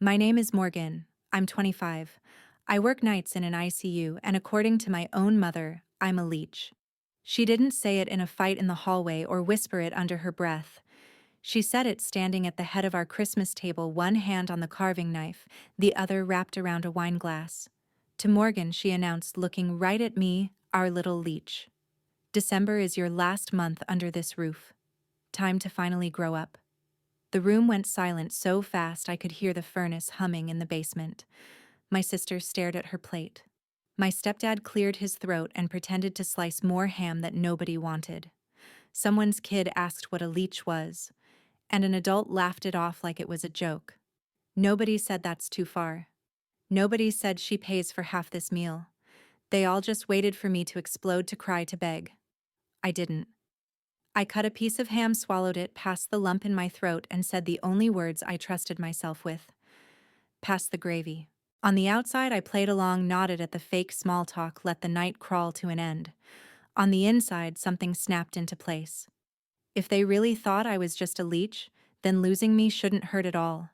My name is Morgan. I'm 25. I work nights in an ICU, and according to my own mother, I'm a leech. She didn't say it in a fight in the hallway or whisper it under her breath. She said it standing at the head of our Christmas table, one hand on the carving knife, the other wrapped around a wine glass. To Morgan, she announced, looking right at me, our little leech. December is your last month under this roof. Time to finally grow up. The room went silent so fast I could hear the furnace humming in the basement. My sister stared at her plate. My stepdad cleared his throat and pretended to slice more ham that nobody wanted. Someone's kid asked what a leech was, and an adult laughed it off like it was a joke. Nobody said that's too far. Nobody said she pays for half this meal. They all just waited for me to explode, to cry, to beg. I didn't. I cut a piece of ham, swallowed it, passed the lump in my throat, and said the only words I trusted myself with. Pass the gravy. On the outside, I played along, nodded at the fake small talk, let the night crawl to an end. On the inside, something snapped into place. If they really thought I was just a leech, then losing me shouldn't hurt at all.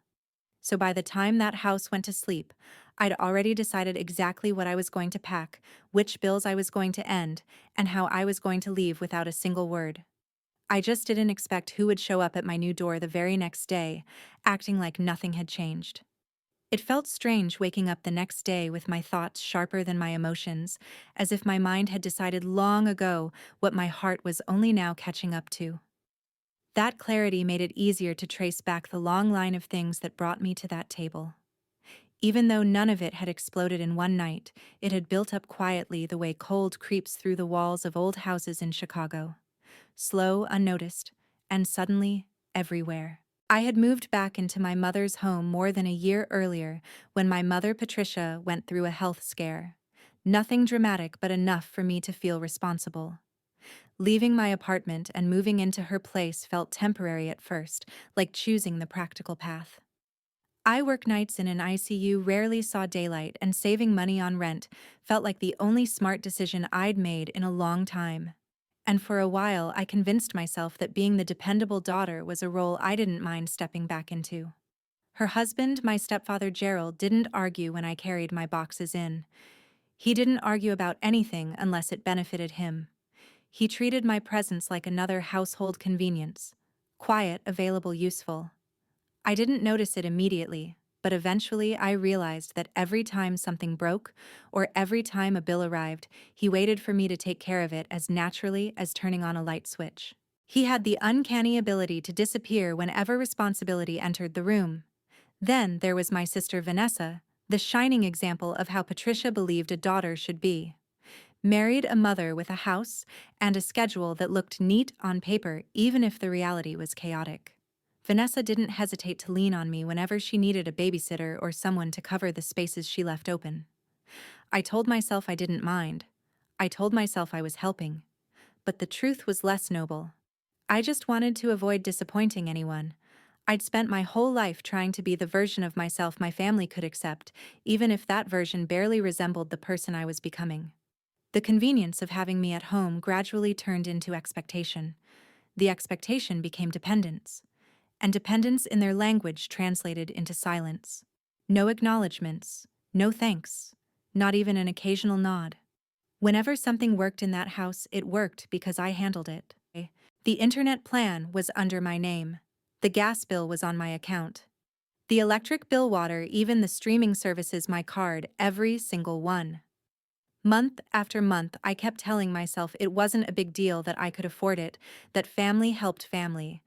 So by the time that house went to sleep, I'd already decided exactly what I was going to pack, which bills I was going to end, and how I was going to leave without a single word. I just didn't expect who would show up at my new door the very next day, acting like nothing had changed. It felt strange waking up the next day with my thoughts sharper than my emotions, as if my mind had decided long ago what my heart was only now catching up to. That clarity made it easier to trace back the long line of things that brought me to that table. Even though none of it had exploded in one night, it had built up quietly the way cold creeps through the walls of old houses in Chicago. Slow, unnoticed, and suddenly, everywhere. I had moved back into my mother's home more than a year earlier when my mother Patricia went through a health scare. Nothing dramatic, but enough for me to feel responsible. Leaving my apartment and moving into her place felt temporary at first, like choosing the practical path. I work nights in an ICU, rarely saw daylight, and saving money on rent felt like the only smart decision I'd made in a long time. And for a while, I convinced myself that being the dependable daughter was a role I didn't mind stepping back into. Her husband, my stepfather Gerald, didn't argue when I carried my boxes in. He didn't argue about anything unless it benefited him. He treated my presence like another household convenience. Quiet, available, useful. I didn't notice it immediately, but eventually I realized that every time something broke, or every time a bill arrived, he waited for me to take care of it as naturally as turning on a light switch. He had the uncanny ability to disappear whenever responsibility entered the room. Then there was my sister Vanessa, the shining example of how Patricia believed a daughter should be. Married, a mother with a house and a schedule that looked neat on paper, even if the reality was chaotic. Vanessa didn't hesitate to lean on me whenever she needed a babysitter or someone to cover the spaces she left open. I told myself I didn't mind. I told myself I was helping. But the truth was less noble. I just wanted to avoid disappointing anyone. I'd spent my whole life trying to be the version of myself my family could accept, even if that version barely resembled the person I was becoming. The convenience of having me at home gradually turned into expectation. The expectation became dependence. And dependence in their language translated into silence. No acknowledgments, no thanks, not even an occasional nod. Whenever something worked in that house, it worked because I handled it. The internet plan was under my name. The gas bill was on my account. The electric bill, water, even the streaming services, my card, every single one. Month after month, I kept telling myself it wasn't a big deal, that I could afford it, that family helped family.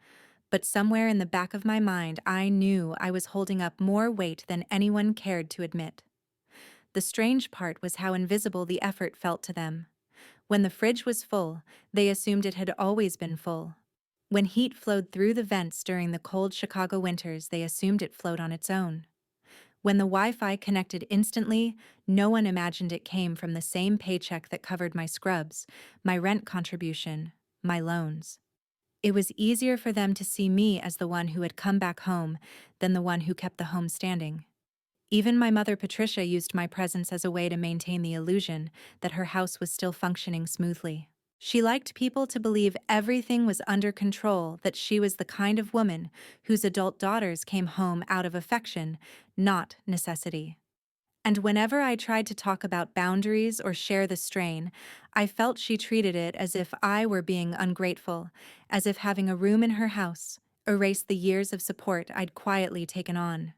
But somewhere in the back of my mind, I knew I was holding up more weight than anyone cared to admit. The strange part was how invisible the effort felt to them. When the fridge was full, they assumed it had always been full. When heat flowed through the vents during the cold Chicago winters, they assumed it flowed on its own. When the Wi-Fi connected instantly, no one imagined it came from the same paycheck that covered my scrubs, my rent contribution, my loans. It was easier for them to see me as the one who had come back home than the one who kept the home standing. Even my mother Patricia used my presence as a way to maintain the illusion that her house was still functioning smoothly. She liked people to believe everything was under control, that she was the kind of woman whose adult daughters came home out of affection, not necessity. And whenever I tried to talk about boundaries or share the strain, I felt she treated it as if I were being ungrateful, as if having a room in her house erased the years of support I'd quietly taken on.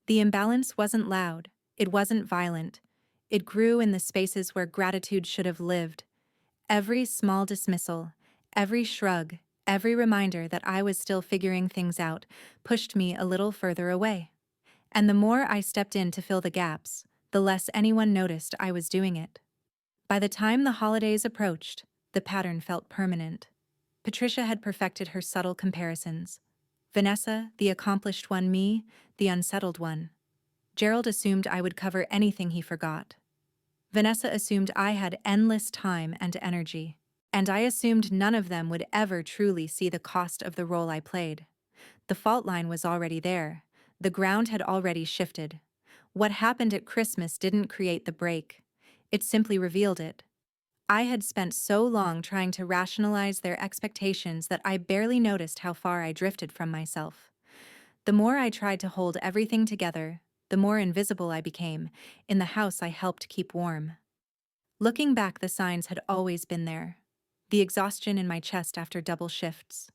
The imbalance wasn't loud, it wasn't violent. It grew in the spaces where gratitude should have lived. Every small dismissal, every shrug, every reminder that I was still figuring things out pushed me a little further away. And the more I stepped in to fill the gaps, the less anyone noticed I was doing it. By the time the holidays approached, the pattern felt permanent. Patricia had perfected her subtle comparisons. Vanessa, the accomplished one, me, the unsettled one. Gerald assumed I would cover anything he forgot. Vanessa assumed I had endless time and energy. And I assumed none of them would ever truly see the cost of the role I played. The fault line was already there. The ground had already shifted. What happened at Christmas didn't create the break. It simply revealed it. I had spent so long trying to rationalize their expectations that I barely noticed how far I drifted from myself. The more I tried to hold everything together, the more invisible I became in the house I helped keep warm. Looking back, the signs had always been there. The exhaustion in my chest after double shifts.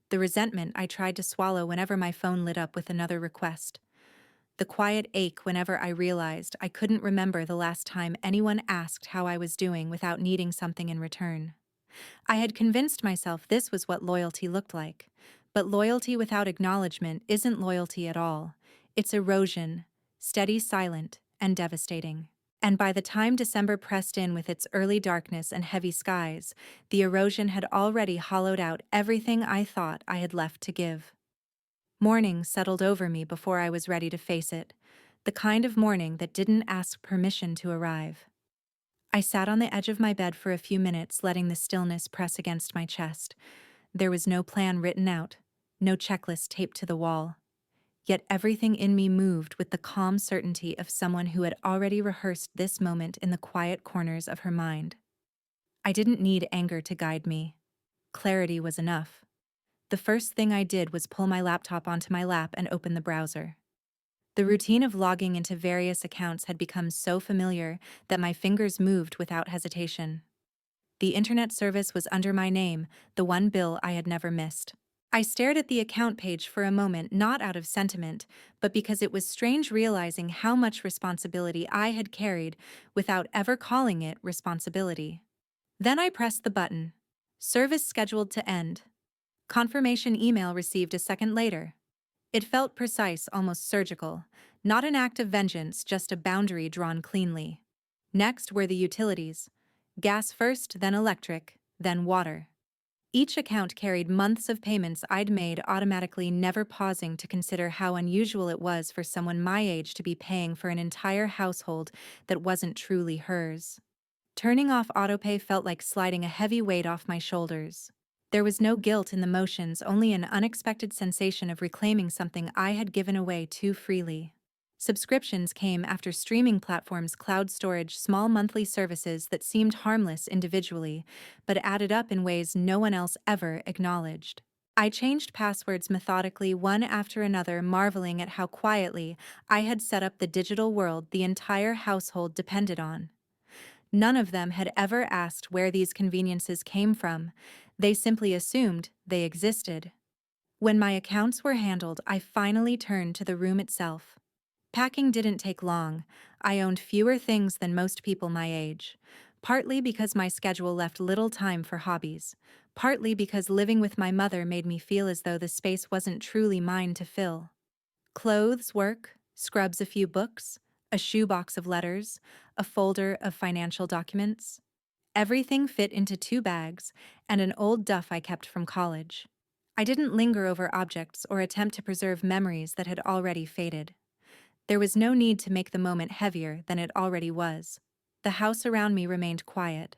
The resentment I tried to swallow whenever my phone lit up with another request. The quiet ache whenever I realized I couldn't remember the last time anyone asked how I was doing without needing something in return. I had convinced myself this was what loyalty looked like. But loyalty without acknowledgement isn't loyalty at all. It's erosion, steady, silent, and devastating. And by the time December pressed in with its early darkness and heavy skies, the erosion had already hollowed out everything I thought I had left to give. Morning settled over me before I was ready to face it, the kind of morning that didn't ask permission to arrive. I sat on the edge of my bed for a few minutes, letting the stillness press against my chest. There was no plan written out, no checklist taped to the wall. Yet everything in me moved with the calm certainty of someone who had already rehearsed this moment in the quiet corners of her mind. I didn't need anger to guide me. Clarity was enough. The first thing I did was pull my laptop onto my lap and open the browser. The routine of logging into various accounts had become so familiar that my fingers moved without hesitation. The internet service was under my name, the one bill I had never missed. I stared at the account page for a moment, not out of sentiment, but because it was strange realizing how much responsibility I had carried without ever calling it responsibility. Then I pressed the button. Service scheduled to end. Confirmation email received a second later. It felt precise, almost surgical. Not an act of vengeance, just a boundary drawn cleanly. Next were the utilities. Gas first, then electric, then water. Each account carried months of payments I'd made automatically, never pausing to consider how unusual it was for someone my age to be paying for an entire household that wasn't truly hers. Turning off autopay felt like sliding a heavy weight off my shoulders. There was no guilt in the motions, only an unexpected sensation of reclaiming something I had given away too freely. Subscriptions came after streaming platforms, cloud storage, small monthly services that seemed harmless individually, but added up in ways no one else ever acknowledged. I changed passwords methodically, one after another, marveling at how quietly I had set up the digital world the entire household depended on. None of them had ever asked where these conveniences came from. They simply assumed they existed. When my accounts were handled, I finally turned to the room itself. Packing didn't take long. I owned fewer things than most people my age. Partly because my schedule left little time for hobbies. Partly because living with my mother made me feel as though the space wasn't truly mine to fill. Clothes, work, scrubs, a few books, a shoebox of letters, a folder of financial documents. Everything fit into 2 bags and an old duff I kept from college. I didn't linger over objects or attempt to preserve memories that had already faded. There was no need to make the moment heavier than it already was. The house around me remained quiet.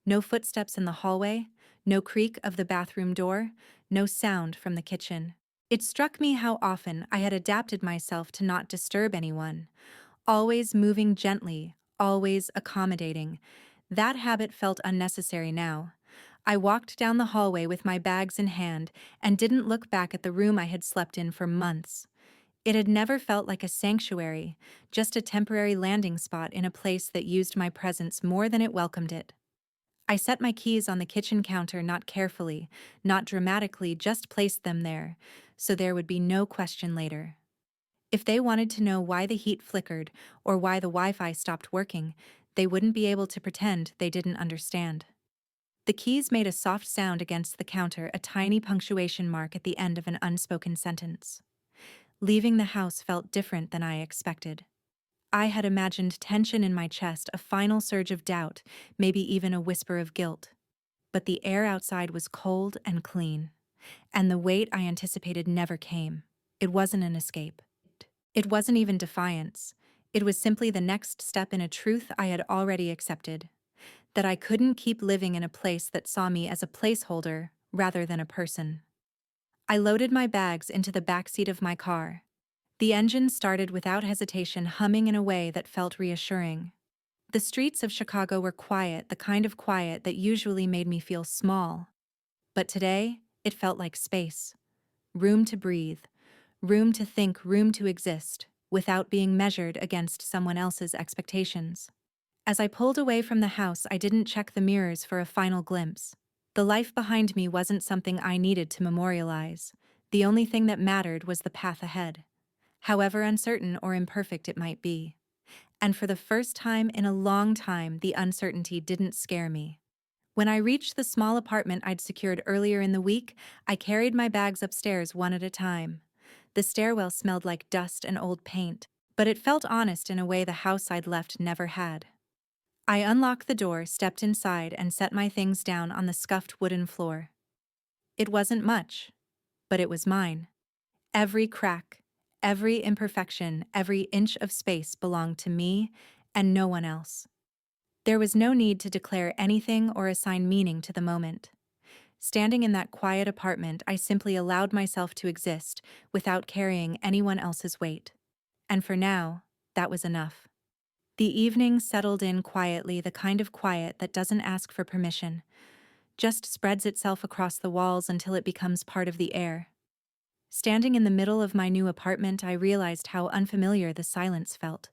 No footsteps in the hallway, no creak of the bathroom door, no sound from the kitchen. It struck me how often I had adapted myself to not disturb anyone, always moving gently, always accommodating. That habit felt unnecessary now. I walked down the hallway with my bags in hand and didn't look back at the room I had slept in for months. It had never felt like a sanctuary, just a temporary landing spot in a place that used my presence more than it welcomed it. I set my keys on the kitchen counter not carefully, not dramatically, just placed them there, so there would be no question later. If they wanted to know why the heat flickered or why the Wi-Fi stopped working, they wouldn't be able to pretend they didn't understand. The keys made a soft sound against the counter, a tiny punctuation mark at the end of an unspoken sentence. Leaving the house felt different than I expected. I had imagined tension in my chest, a final surge of doubt, maybe even a whisper of guilt. But the air outside was cold and clean, and the weight I anticipated never came. It wasn't an escape. It wasn't even defiance. It was simply the next step in a truth I had already accepted, that I couldn't keep living in a place that saw me as a placeholder rather than a person. I loaded my bags into the backseat of my car. The engine started without hesitation, humming in a way that felt reassuring. The streets of Chicago were quiet, the kind of quiet that usually made me feel small. But today, it felt like space. Room to breathe, room to think, room to exist, without being measured against someone else's expectations. As I pulled away from the house, I didn't check the mirrors for a final glimpse. The life behind me wasn't something I needed to memorialize. The only thing that mattered was the path ahead, however uncertain or imperfect it might be. And for the first time in a long time, the uncertainty didn't scare me. When I reached the small apartment I'd secured earlier in the week, I carried my bags upstairs one at a time. The stairwell smelled like dust and old paint, but it felt honest in a way the house I'd left never had. I unlocked the door, stepped inside, and set my things down on the scuffed wooden floor. It wasn't much, but it was mine. Every crack, every imperfection, every inch of space belonged to me and no one else. There was no need to declare anything or assign meaning to the moment. Standing in that quiet apartment, I simply allowed myself to exist without carrying anyone else's weight. And for now, that was enough. The evening settled in quietly, the kind of quiet that doesn't ask for permission, just spreads itself across the walls until it becomes part of the air. Standing in the middle of my new apartment, I realized how unfamiliar the silence felt.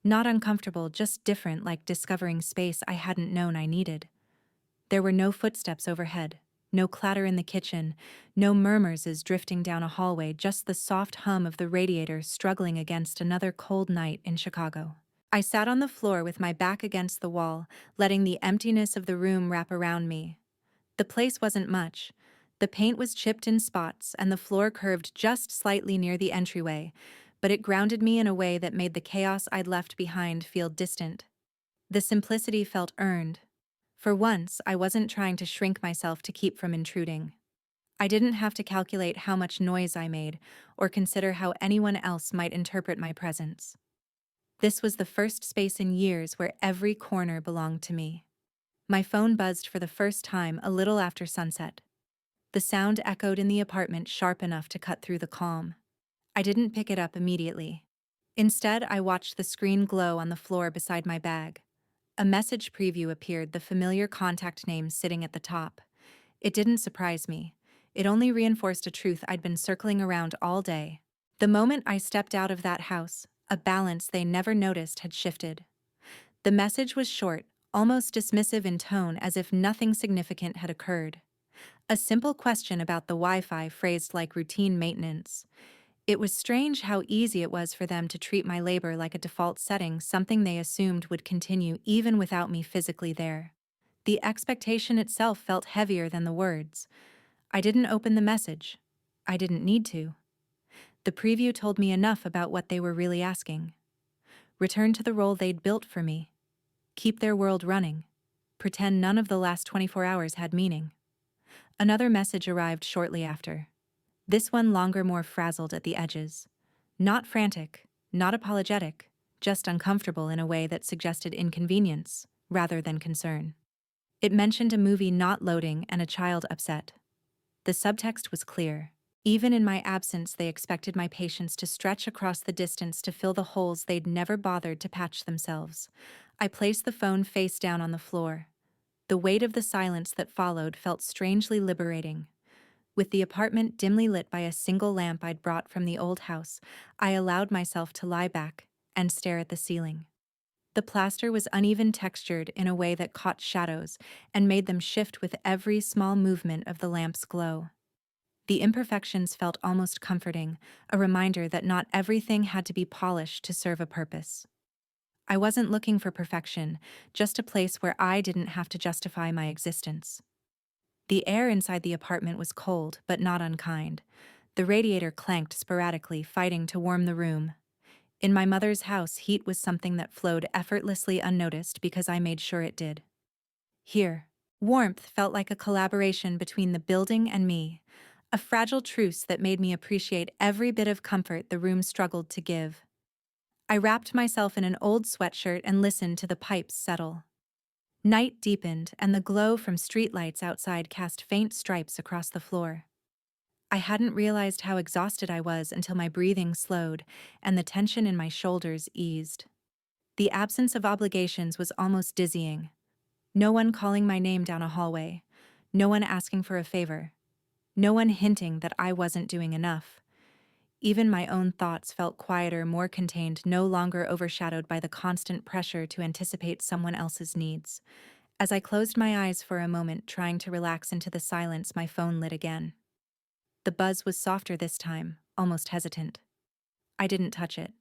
Not uncomfortable, just different, like discovering space I hadn't known I needed. There were no footsteps overhead, no clatter in the kitchen, no murmurs as drifting down a hallway, just the soft hum of the radiator struggling against another cold night in Chicago. I sat on the floor with my back against the wall, letting the emptiness of the room wrap around me. The place wasn't much. The paint was chipped in spots and the floor curved just slightly near the entryway, but it grounded me in a way that made the chaos I'd left behind feel distant. The simplicity felt earned. For once, I wasn't trying to shrink myself to keep from intruding. I didn't have to calculate how much noise I made or consider how anyone else might interpret my presence. This was the first space in years where every corner belonged to me. My phone buzzed for the first time a little after sunset. The sound echoed in the apartment, sharp enough to cut through the calm. I didn't pick it up immediately. Instead, I watched the screen glow on the floor beside my bag. A message preview appeared, the familiar contact name sitting at the top. It didn't surprise me. It only reinforced a truth I'd been circling around all day. The moment I stepped out of that house, a balance they never noticed had shifted. The message was short, almost dismissive in tone, as if nothing significant had occurred. A simple question about the Wi-Fi, phrased like routine maintenance. It was strange how easy it was for them to treat my labor like a default setting, something they assumed would continue even without me physically there. The expectation itself felt heavier than the words. I didn't open the message. I didn't need to. The preview told me enough about what they were really asking. Return to the role they'd built for me. Keep their world running. Pretend none of the last 24 hours had meaning. Another message arrived shortly after. This one longer, more frazzled at the edges. Not frantic, not apologetic, just uncomfortable in a way that suggested inconvenience, rather than concern. It mentioned a movie not loading and a child upset. The subtext was clear. Even in my absence, they expected my patience to stretch across the distance to fill the holes they'd never bothered to patch themselves. I placed the phone face down on the floor. The weight of the silence that followed felt strangely liberating. With the apartment dimly lit by a single lamp I'd brought from the old house, I allowed myself to lie back and stare at the ceiling. The plaster was uneven textured in a way that caught shadows and made them shift with every small movement of the lamp's glow. The imperfections felt almost comforting, a reminder that not everything had to be polished to serve a purpose. I wasn't looking for perfection, just a place where I didn't have to justify my existence. The air inside the apartment was cold, but not unkind. The radiator clanked sporadically, fighting to warm the room. In my mother's house, heat was something that flowed effortlessly unnoticed because I made sure it did. Here, warmth felt like a collaboration between the building and me, a fragile truce that made me appreciate every bit of comfort the room struggled to give. I wrapped myself in an old sweatshirt and listened to the pipes settle. Night deepened, and the glow from streetlights outside cast faint stripes across the floor. I hadn't realized how exhausted I was until my breathing slowed and the tension in my shoulders eased. The absence of obligations was almost dizzying. No one calling my name down a hallway. No one asking for a favor. No one hinting that I wasn't doing enough. Even my own thoughts felt quieter, more contained, no longer overshadowed by the constant pressure to anticipate someone else's needs. As I closed my eyes for a moment, trying to relax into the silence, my phone lit again. The buzz was softer this time, almost hesitant. I didn't touch it.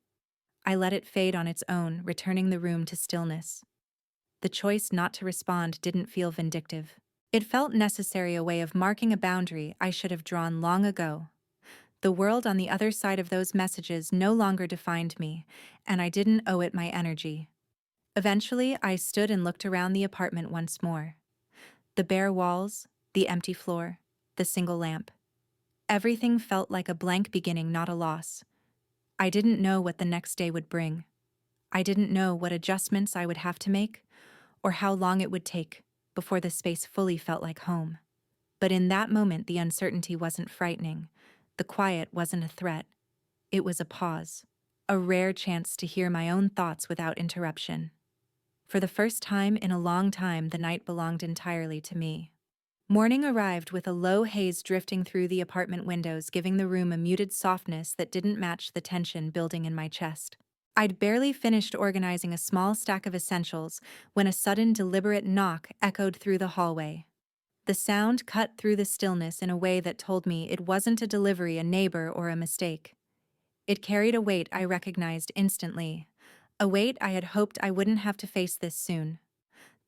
I let it fade on its own, returning the room to stillness. The choice not to respond didn't feel vindictive. It felt necessary, a way of marking a boundary I should have drawn long ago. The world on the other side of those messages no longer defined me, and I didn't owe it my energy. Eventually, I stood and looked around the apartment once more. The bare walls, the empty floor, the single lamp. Everything felt like a blank beginning, not a loss. I didn't know what the next day would bring. I didn't know what adjustments I would have to make, or how long it would take before the space fully felt like home. But in that moment, the uncertainty wasn't frightening. The quiet wasn't a threat. It was a pause, a rare chance to hear my own thoughts without interruption. For the first time in a long time, the night belonged entirely to me. Morning arrived with a low haze drifting through the apartment windows, giving the room a muted softness that didn't match the tension building in my chest. I'd barely finished organizing a small stack of essentials when a sudden, deliberate knock echoed through the hallway. The sound cut through the stillness in a way that told me it wasn't a delivery, a neighbor, or a mistake. It carried a weight I recognized instantly, a weight I had hoped I wouldn't have to face this soon.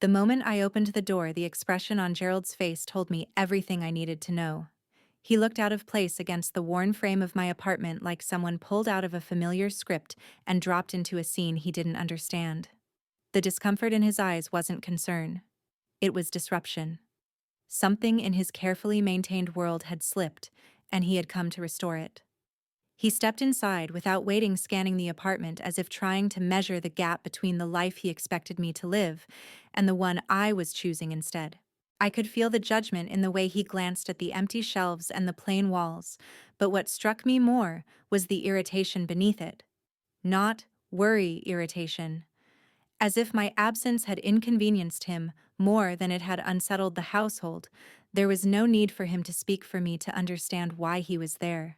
The moment I opened the door, the expression on Gerald's face told me everything I needed to know. He looked out of place against the worn frame of my apartment, like someone pulled out of a familiar script and dropped into a scene he didn't understand. The discomfort in his eyes wasn't concern. It was disruption. Something in his carefully maintained world had slipped, and he had come to restore it. He stepped inside without waiting, scanning the apartment as if trying to measure the gap between the life he expected me to live and the one I was choosing instead. I could feel the judgment in the way he glanced at the empty shelves and the plain walls, but what struck me more was the irritation beneath it. Not worry irritation. As if my absence had inconvenienced him more than it had unsettled the household, there was no need for him to speak for me to understand why he was there.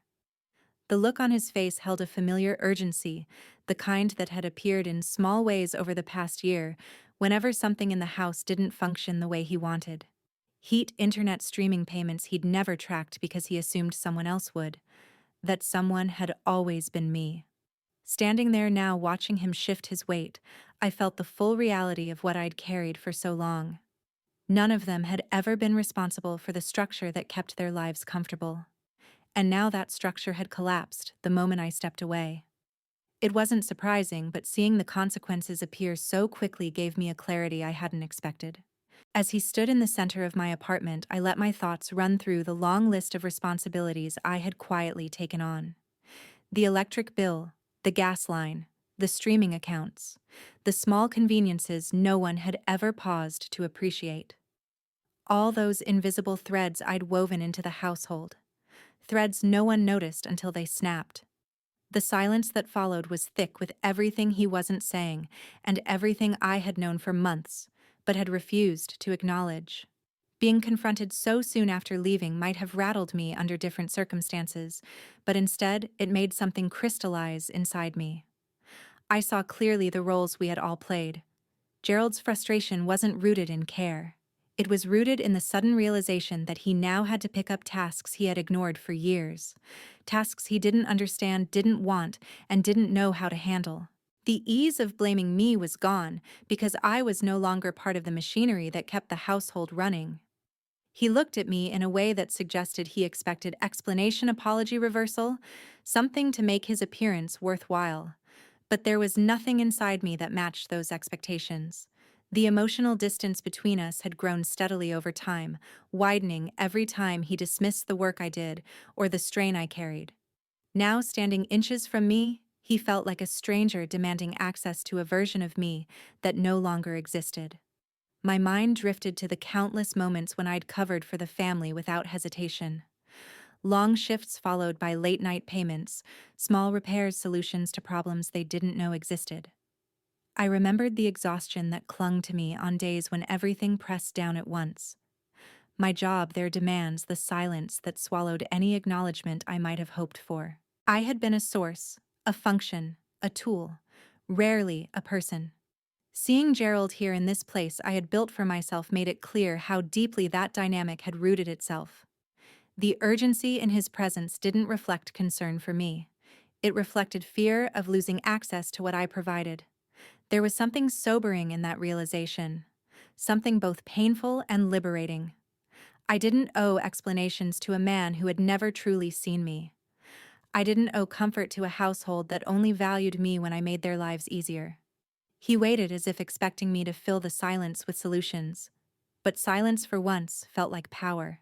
The look on his face held a familiar urgency, the kind that had appeared in small ways over the past year, whenever something in the house didn't function the way he wanted. Heat, internet, streaming payments he'd never tracked because he assumed someone else would. That someone had always been me. Standing there now, watching him shift his weight, I felt the full reality of what I'd carried for so long. None of them had ever been responsible for the structure that kept their lives comfortable. And now that structure had collapsed the moment I stepped away. It wasn't surprising, but seeing the consequences appear so quickly gave me a clarity I hadn't expected. As he stood in the center of my apartment, I let my thoughts run through the long list of responsibilities I had quietly taken on. The electric bill, the gas line, the streaming accounts, the small conveniences no one had ever paused to appreciate. All those invisible threads I'd woven into the household. Threads no one noticed until they snapped. The silence that followed was thick with everything he wasn't saying and everything I had known for months, but had refused to acknowledge. Being confronted so soon after leaving might have rattled me under different circumstances, but instead it made something crystallize inside me. I saw clearly the roles we had all played. Gerald's frustration wasn't rooted in care. It was rooted in the sudden realization that he now had to pick up tasks he had ignored for years. Tasks he didn't understand, didn't want, and didn't know how to handle. The ease of blaming me was gone because I was no longer part of the machinery that kept the household running. He looked at me in a way that suggested he expected explanation, apology, reversal, something to make his appearance worthwhile. But there was nothing inside me that matched those expectations. The emotional distance between us had grown steadily over time, widening every time he dismissed the work I did or the strain I carried. Now, standing inches from me, he felt like a stranger demanding access to a version of me that no longer existed. My mind drifted to the countless moments when I'd covered for the family without hesitation. Long shifts followed by late-night payments, small repairs, solutions to problems they didn't know existed. I remembered the exhaustion that clung to me on days when everything pressed down at once. My job, their demands, the silence that swallowed any acknowledgement I might have hoped for. I had been a source, a function, a tool, rarely a person. Seeing Gerald here in this place I had built for myself made it clear how deeply that dynamic had rooted itself. The urgency in his presence didn't reflect concern for me. It reflected fear of losing access to what I provided. There was something sobering in that realization, something both painful and liberating. I didn't owe explanations to a man who had never truly seen me. I didn't owe comfort to a household that only valued me when I made their lives easier. He waited as if expecting me to fill the silence with solutions. But silence for once felt like power.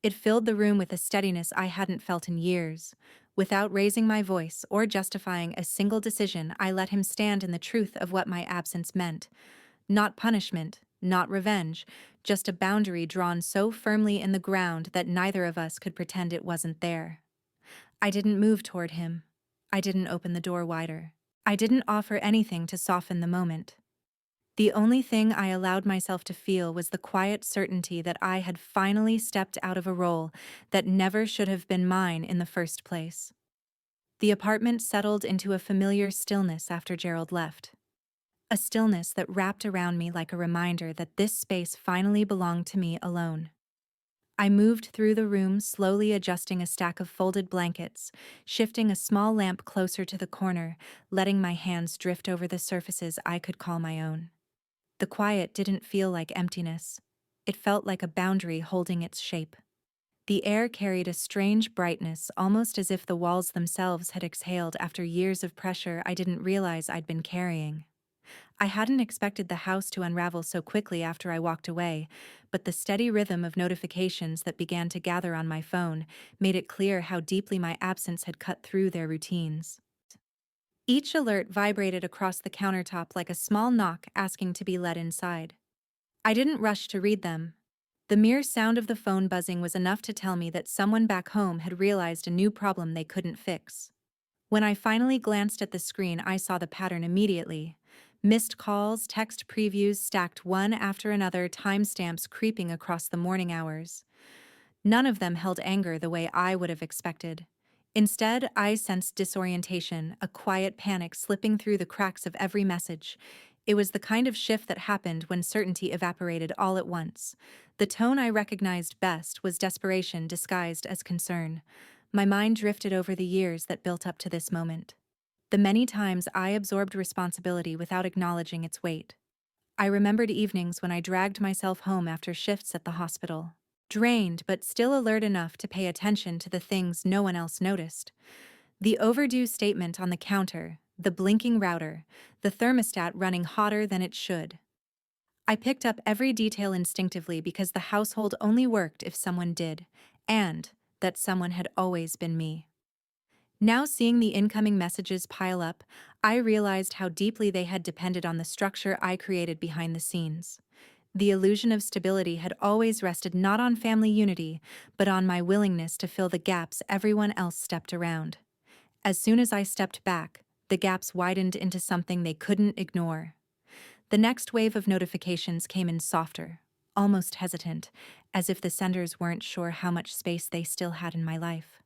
It filled the room with a steadiness I hadn't felt in years. Without raising my voice or justifying a single decision, I let him stand in the truth of what my absence meant. Not punishment, not revenge, just a boundary drawn so firmly in the ground that neither of us could pretend it wasn't there. I didn't move toward him. I didn't open the door wider. I didn't offer anything to soften the moment. The only thing I allowed myself to feel was the quiet certainty that I had finally stepped out of a role that never should have been mine in the first place. The apartment settled into a familiar stillness after Gerald left. A stillness that wrapped around me like a reminder that this space finally belonged to me alone. I moved through the room, slowly adjusting a stack of folded blankets, shifting a small lamp closer to the corner, letting my hands drift over the surfaces I could call my own. The quiet didn't feel like emptiness. It felt like a boundary holding its shape. The air carried a strange brightness, almost as if the walls themselves had exhaled after years of pressure I didn't realize I'd been carrying. I hadn't expected the house to unravel so quickly after I walked away, but the steady rhythm of notifications that began to gather on my phone made it clear how deeply my absence had cut through their routines. Each alert vibrated across the countertop like a small knock asking to be let inside. I didn't rush to read them. The mere sound of the phone buzzing was enough to tell me that someone back home had realized a new problem they couldn't fix. When I finally glanced at the screen, I saw the pattern immediately. Missed calls, text previews stacked one after another, timestamps creeping across the morning hours. None of them held anger the way I would have expected. Instead, I sensed disorientation, a quiet panic slipping through the cracks of every message. It was the kind of shift that happened when certainty evaporated all at once. The tone I recognized best was desperation disguised as concern. My mind drifted over the years that built up to this moment. The many times I absorbed responsibility without acknowledging its weight. I remembered evenings when I dragged myself home after shifts at the hospital. Drained but still alert enough to pay attention to the things no one else noticed. The overdue statement on the counter, the blinking router, the thermostat running hotter than it should. I picked up every detail instinctively because the household only worked if someone did, and that someone had always been me. Now seeing the incoming messages pile up, I realized how deeply they had depended on the structure I created behind the scenes. The illusion of stability had always rested not on family unity, but on my willingness to fill the gaps everyone else stepped around. As soon as I stepped back, the gaps widened into something they couldn't ignore. The next wave of notifications came in softer, almost hesitant, as if the senders weren't sure how much space they still had in my life.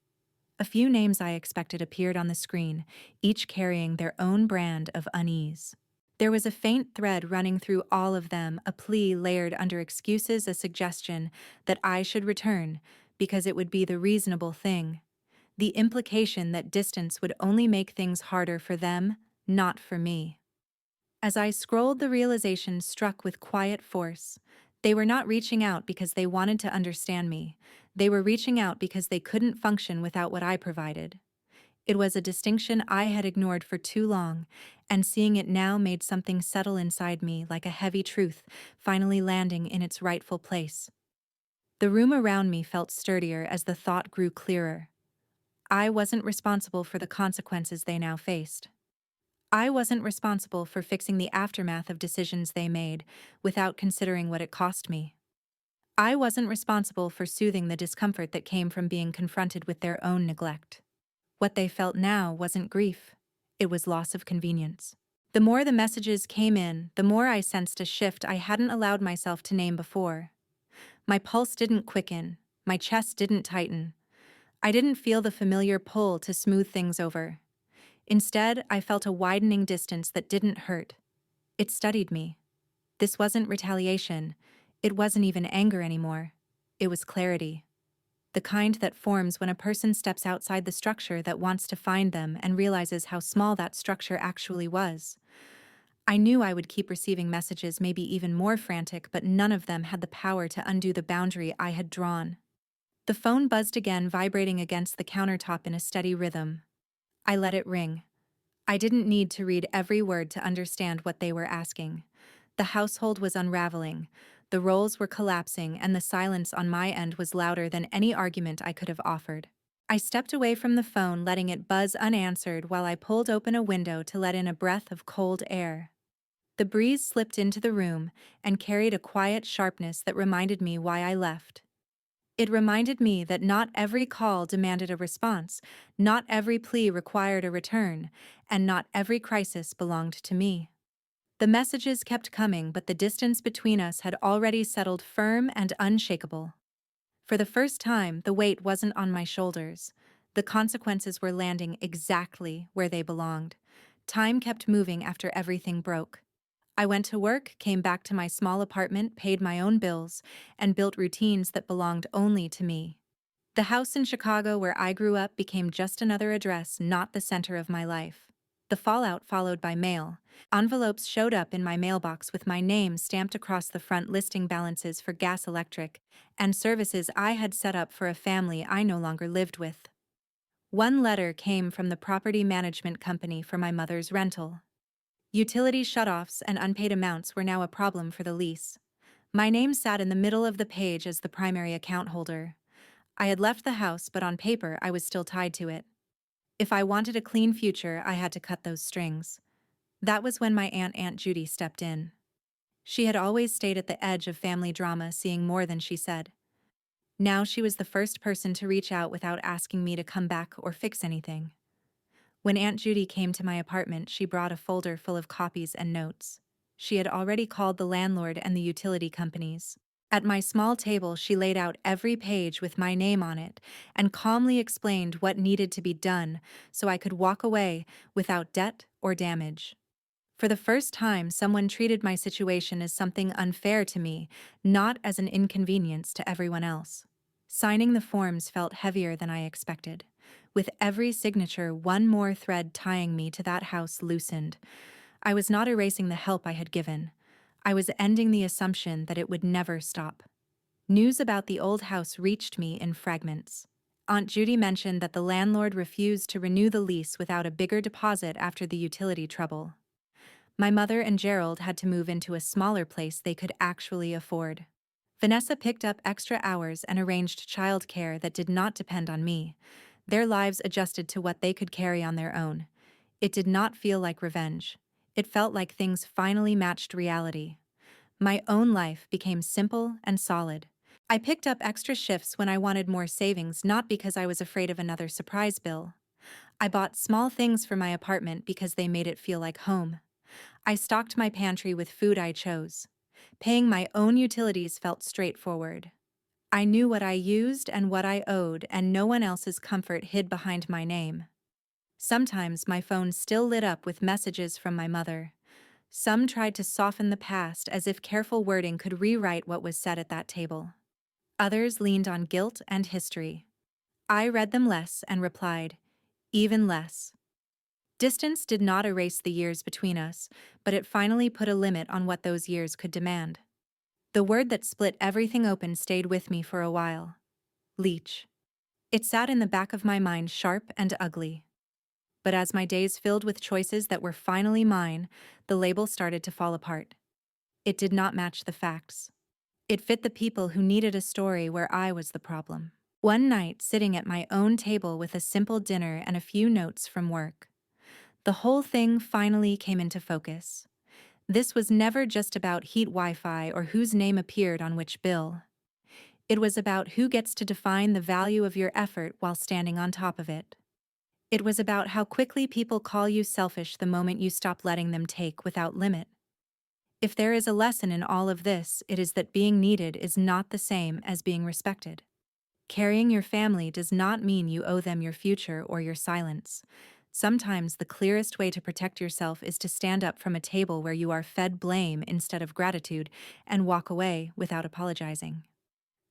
A few names I expected appeared on the screen, each carrying their own brand of unease. There was a faint thread running through all of them, a plea layered under excuses, a suggestion that I should return because it would be the reasonable thing. The implication that distance would only make things harder for them, not for me. As I scrolled, the realization struck with quiet force. They were not reaching out because they wanted to understand me. They were reaching out because they couldn't function without what I provided. It was a distinction I had ignored for too long, and seeing it now made something settle inside me like a heavy truth finally landing in its rightful place. The room around me felt sturdier as the thought grew clearer. I wasn't responsible for the consequences they now faced. I wasn't responsible for fixing the aftermath of decisions they made without considering what it cost me. I wasn't responsible for soothing the discomfort that came from being confronted with their own neglect. What they felt now wasn't grief, it was loss of convenience. The more the messages came in, the more I sensed a shift I hadn't allowed myself to name before. My pulse didn't quicken, my chest didn't tighten. I didn't feel the familiar pull to smooth things over. Instead, I felt a widening distance that didn't hurt. It studied me. This wasn't retaliation. It wasn't even anger anymore. It was clarity. The kind that forms when a person steps outside the structure that wants to find them and realizes how small that structure actually was. I knew I would keep receiving messages, maybe even more frantic, but none of them had the power to undo the boundary I had drawn. The phone buzzed again, vibrating against the countertop in a steady rhythm. I let it ring. I didn't need to read every word to understand what they were asking. The household was unraveling, the roles were collapsing, and the silence on my end was louder than any argument I could have offered. I stepped away from the phone, letting it buzz unanswered while I pulled open a window to let in a breath of cold air. The breeze slipped into the room and carried a quiet sharpness that reminded me why I left. It reminded me that not every call demanded a response, not every plea required a return, and not every crisis belonged to me. The messages kept coming, but the distance between us had already settled firm and unshakable. For the first time, the weight wasn't on my shoulders. The consequences were landing exactly where they belonged. Time kept moving after everything broke. I went to work, came back to my small apartment, paid my own bills, and built routines that belonged only to me. The house in Chicago where I grew up became just another address, not the center of my life. The fallout followed by mail. Envelopes showed up in my mailbox with my name stamped across the front, listing balances for gas, electric, and services I had set up for a family I no longer lived with. One letter came from the property management company for my mother's rental. Utility shutoffs and unpaid amounts were now a problem for the lease. My name sat in the middle of the page as the primary account holder. I had left the house, but on paper I was still tied to it. If I wanted a clean future, I had to cut those strings. That was when my Aunt Judy stepped in. She had always stayed at the edge of family drama, seeing more than she said. Now she was the first person to reach out without asking me to come back or fix anything. When Aunt Judy came to my apartment, she brought a folder full of copies and notes. She had already called the landlord and the utility companies. At my small table, she laid out every page with my name on it and calmly explained what needed to be done so I could walk away without debt or damage. For the first time, someone treated my situation as something unfair to me, not as an inconvenience to everyone else. Signing the forms felt heavier than I expected. With every signature, one more thread tying me to that house loosened. I was not erasing the help I had given. I was ending the assumption that it would never stop. News about the old house reached me in fragments. Aunt Judy mentioned that the landlord refused to renew the lease without a bigger deposit after the utility trouble. My mother and Gerald had to move into a smaller place they could actually afford. Vanessa picked up extra hours and arranged childcare that did not depend on me. Their lives adjusted to what they could carry on their own. It did not feel like revenge. It felt like things finally matched reality. My own life became simple and solid. I picked up extra shifts when I wanted more savings, not because I was afraid of another surprise bill. I bought small things for my apartment because they made it feel like home. I stocked my pantry with food I chose. Paying my own utilities felt straightforward. I knew what I used and what I owed, and no one else's comfort hid behind my name. Sometimes my phone still lit up with messages from my mother. Some tried to soften the past as if careful wording could rewrite what was said at that table. Others leaned on guilt and history. I read them less and replied, even less. Distance did not erase the years between us, but it finally put a limit on what those years could demand. The word that split everything open stayed with me for a while. Leech. It sat in the back of my mind, sharp and ugly. But as my days filled with choices that were finally mine, the label started to fall apart. It did not match the facts. It fit the people who needed a story where I was the problem. One night, sitting at my own table with a simple dinner and a few notes from work, the whole thing finally came into focus. This was never just about heat Wi-Fi or whose name appeared on which bill. It was about who gets to define the value of your effort while standing on top of it. It was about how quickly people call you selfish the moment you stop letting them take without limit. If there is a lesson in all of this, it is that being needed is not the same as being respected. Carrying your family does not mean you owe them your future or your silence. Sometimes the clearest way to protect yourself is to stand up from a table where you are fed blame instead of gratitude and walk away without apologizing.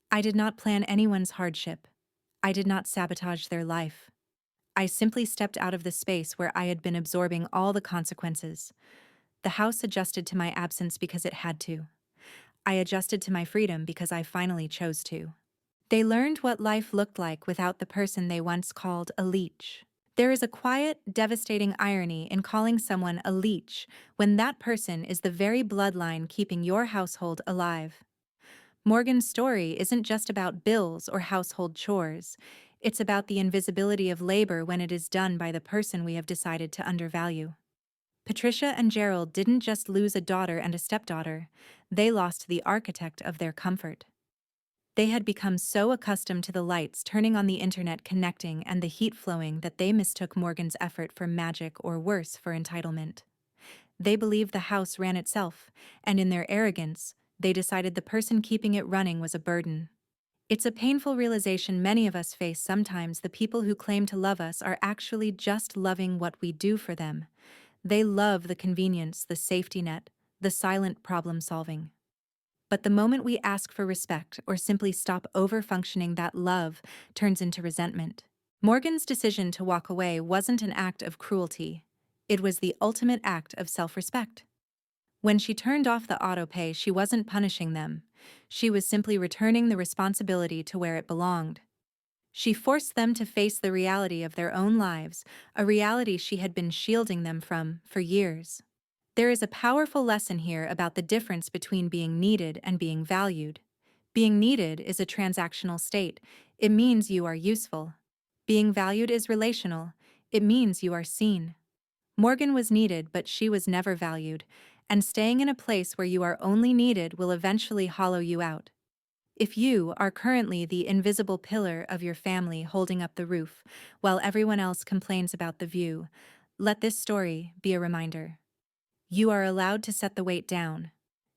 I did not plan anyone's hardship. I did not sabotage their life. I simply stepped out of the space where I had been absorbing all the consequences. The house adjusted to my absence because it had to. I adjusted to my freedom because I finally chose to. They learned what life looked like without the person they once called a leech. There is a quiet, devastating irony in calling someone a leech when that person is the very bloodline keeping your household alive. Morgan's story isn't just about bills or household chores. It's about the invisibility of labor when it is done by the person we have decided to undervalue. Patricia and Gerald didn't just lose a daughter and a stepdaughter, they lost the architect of their comfort. They had become so accustomed to the lights turning on, the internet connecting, and the heat flowing that they mistook Morgan's effort for magic, or worse, for entitlement. They believed the house ran itself, and in their arrogance, they decided the person keeping it running was a burden. It's a painful realization many of us face sometimes. The people who claim to love us are actually just loving what we do for them. They love the convenience, the safety net, the silent problem solving. But the moment we ask for respect or simply stop over-functioning, that love turns into resentment. Morgan's decision to walk away wasn't an act of cruelty. It was the ultimate act of self-respect. When she turned off the autopay, she wasn't punishing them. She was simply returning the responsibility to where it belonged. She forced them to face the reality of their own lives, a reality she had been shielding them from for years. There is a powerful lesson here about the difference between being needed and being valued. Being needed is a transactional state. It means you are useful. Being valued is relational. It means you are seen. Morgan was needed, but she was never valued, and staying in a place where you are only needed will eventually hollow you out. If you are currently the invisible pillar of your family holding up the roof, while everyone else complains about the view, let this story be a reminder. You are allowed to set the weight down.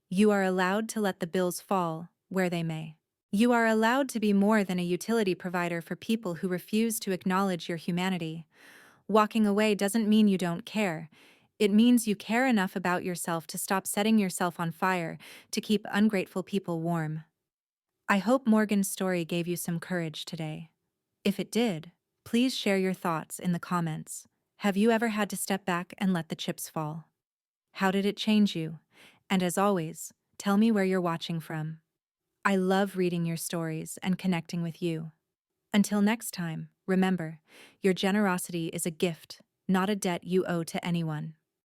You are allowed to let the bills fall where they may. You are allowed to be more than a utility provider for people who refuse to acknowledge your humanity. Walking away doesn't mean you don't care. It means you care enough about yourself to stop setting yourself on fire to keep ungrateful people warm. I hope Morgan's story gave you some courage today. If it did, please share your thoughts in the comments. Have you ever had to step back and let the chips fall? How did it change you? And as always, tell me where you're watching from. I love reading your stories and connecting with you. Until next time, remember, your generosity is a gift, not a debt you owe to anyone.